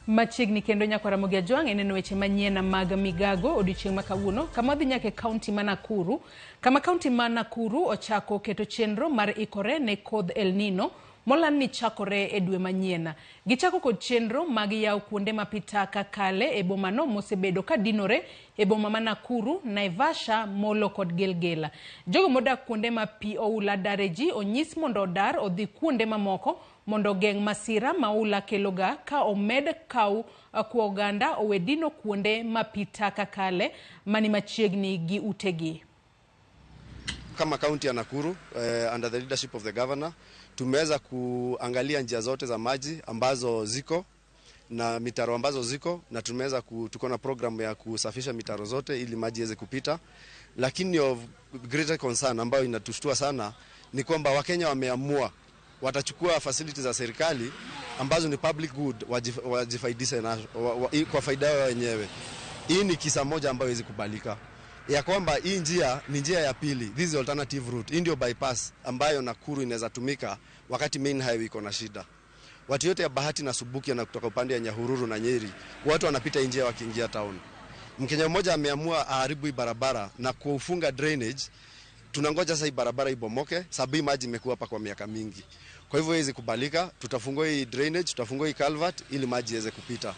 Machiegni kendo nyako Ramogi Ajwang' eneno weche manyien mag Migago odiochieng' makawuono kama dhi nyaka Kaonti ma Nakuru. Kama Kaonti ma Nakuru ochako keto chenro mar ikore ne kodh El Nino molan ni chakore e dwe manyien. Gichako kod chenro mag yaw kuonde ma pi taka kale e bomano mosebedo ka dinore e boma ma Nakuru, Naivasha, Molo kod Gilgil. Jogo modak kuonde ma pi oula dare ji onyis mondo odar odhi kuonde mamoko mondo geng' masira maula keloga ka omed kaw kwa oganda owedino kuonde ma pi taka kale mani machiegni gi utegi. Kama kaunti ya Nakuru, under the leadership of the governor, tumeweza kuangalia njia zote za maji ambazo ziko na mitaro ambazo ziko, na tumeweza tuko na program ya kusafisha mitaro zote ili maji yaweze kupita. Lakini of greater concern ambayo inatushtua sana ni kwamba Wakenya wameamua watachukua facilities za serikali ambazo ni public good wajifaidishe na kwa faida yao wenyewe. Hii ni kisa moja ambayo haiwezi kubalika. Ya kwamba hii njia ni njia ya pili, this is alternative route. Hii ndio bypass ambayo Nakuru inaweza tumika wakati main highway iko na shida. Watu yote ya Bahati na Subukia na kutoka upande ya Nyahururu na Nyeri, watu wanapita njia wakiingia town. Mkenya mmoja ameamua aharibu hii barabara na kufunga drainage. Tunangoja sasa hii barabara ibomoke, sababu maji imekuwa hapa kwa miaka mingi. Kwa hivyo hizi kubalika, tutafungua hii drainage, tutafungua hii culvert ili maji yaweze kupita.